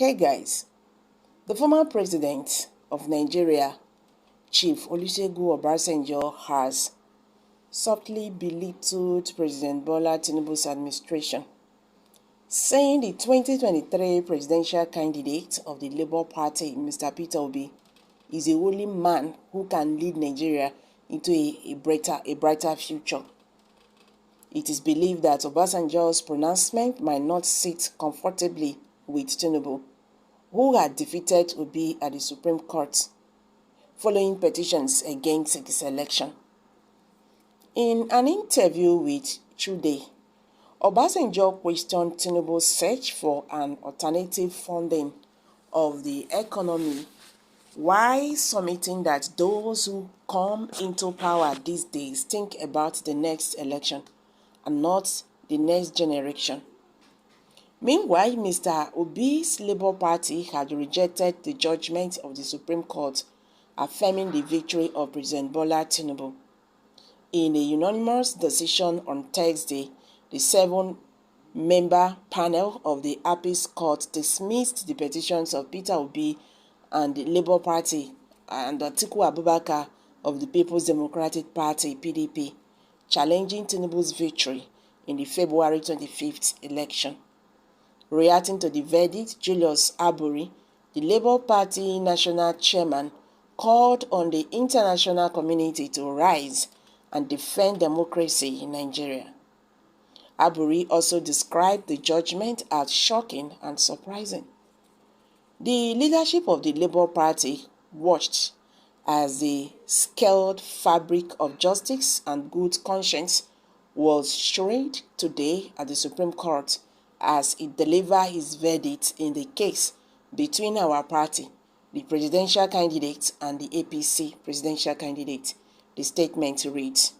Hey guys, the former president of Nigeria, Chief Olusegun Obasanjo, has subtly belittled President Bola Tinubu's administration, saying the 2023 presidential candidate of the Labour Party, Mr. Peter Obi, is the only man who can lead Nigeria into a brighter future. It is believed that Obasanjo's pronouncement might not sit comfortably with Tinubu, who had defeated Obi at the Supreme Court following petitions against his election. In an interview with Today, Obasanjo questioned Tinubu's search for an alternative funding of the economy, while submitting that those who come into power these days think about the next election and not the next generation. Meanwhile, Mr. Obi's Labour Party had rejected the judgment of the Supreme Court affirming the victory of President Bola Tinubu. In a unanimous decision on Thursday, the 7-member panel of the Appeals Court dismissed the petitions of Peter Obi and the Labour Party and Atiku Abubakar of the People's Democratic Party (PDP), challenging Tinubu's victory in the February 25th election. Reacting to the verdict, Julius Aburi, the Labour Party national chairman, called on the international community to rise and defend democracy in Nigeria. Aburi also described the judgment as shocking and surprising. The leadership of the Labour Party watched as the scaled fabric of justice and good conscience was shredded today at the Supreme Court as it delivered his verdict in the case between our party, the presidential candidate, and the APC presidential candidate. The statement reads,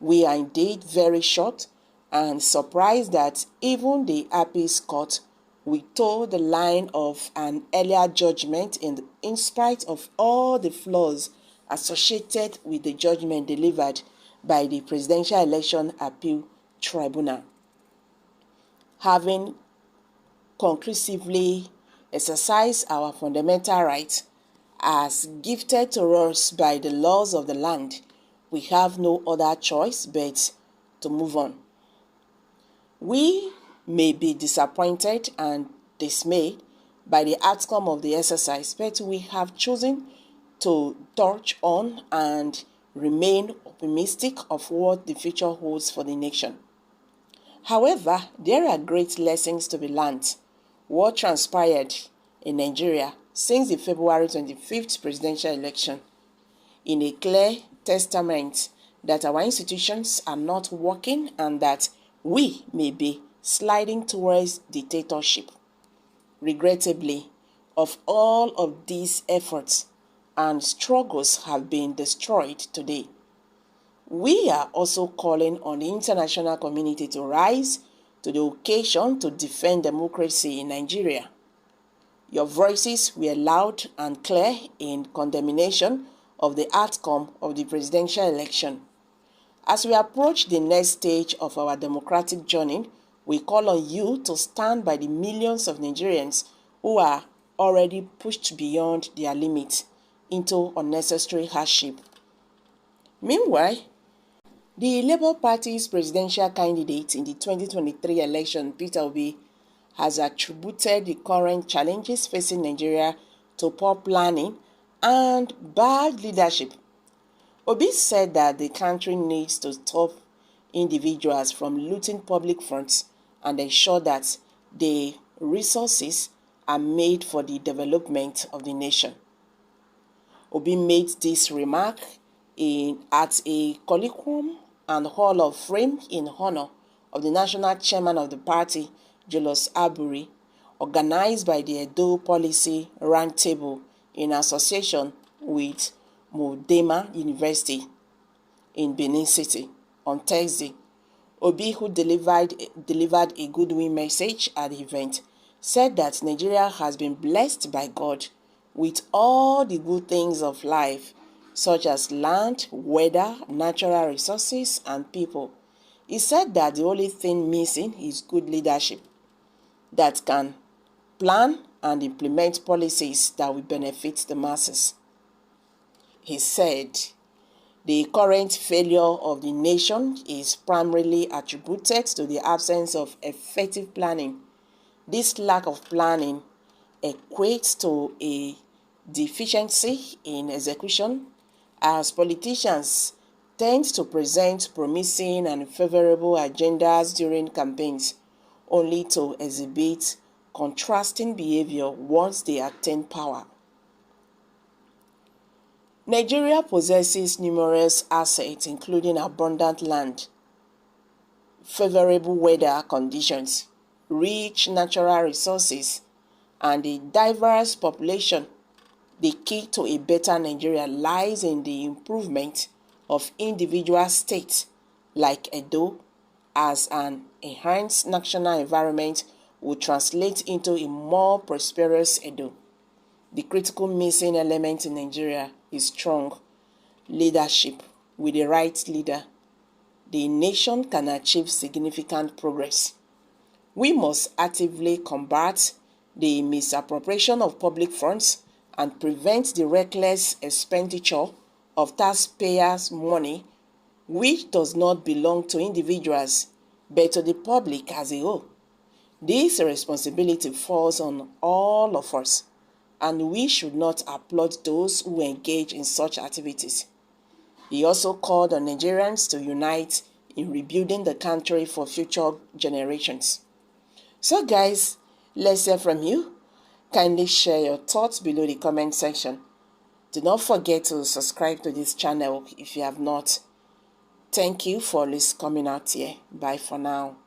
"We are indeed very shocked and surprised that even the Appeals Court will toe the line of an earlier judgment in spite of all the flaws associated with the judgment delivered by the Presidential Election Appeal Tribunal. Having conclusively exercised our fundamental rights as gifted to us by the laws of the land, we have no other choice but to move on. We may be disappointed and dismayed by the outcome of the exercise, but we have chosen to touch on and remain optimistic of what the future holds for the nation. However, there are great lessons to be learned. What transpired in Nigeria since the February 25th presidential election in a clear testament that our institutions are not working and that we may be sliding towards dictatorship. Regrettably, of all of these efforts and struggles have been destroyed today. We are also calling on the international community to rise to the occasion to defend democracy in Nigeria. Your voices were loud and clear in condemnation of the outcome of the presidential election. As we approach the next stage of our democratic journey, we call on you to stand by the millions of Nigerians who are already pushed beyond their limits into unnecessary hardship. Meanwhile, the Labour Party's presidential candidate in the 2023 election, Peter Obi, has attributed the current challenges facing Nigeria to poor planning and bad leadership. Obi said that the country needs to stop individuals from looting public funds and ensure that the resources are made for the development of the nation. Obi made this remark at a colloquium and hall of fame in honor of the national chairman of the party, Julius Aburi, organized by the Edo Policy Roundtable in association with Modema University in Benin City on Thursday. Obi, who delivered a goodwill message at the event, said that Nigeria has been blessed by God with all the good things of life, such as land, weather, natural resources, and people. He said that the only thing missing is good leadership that can plan and implement policies that will benefit the masses. He said, the current failure of the nation is primarily attributed to the absence of effective planning. This lack of planning equates to a deficiency in execution, as politicians tend to present promising and favorable agendas during campaigns, only to exhibit contrasting behavior once they attain power. Nigeria possesses numerous assets, including abundant land, favorable weather conditions, rich natural resources, and a diverse population. The key to a better Nigeria lies in the improvement of individual states like Edo, as an enhanced national environment will translate into a more prosperous Edo. The critical missing element in Nigeria is strong leadership. With the right leader, the nation can achieve significant progress. We must actively combat the misappropriation of public funds and prevent the reckless expenditure of taxpayers' money, which does not belong to individuals but to the public as a whole. This responsibility falls on all of us, and we should not applaud those who engage in such activities. He also called on Nigerians to unite in rebuilding the country for future generations. So guys, let's hear from you. Kindly share your thoughts below the comment section. Do not forget to subscribe to this channel if you have not. Thank you for always coming out here. Bye for now.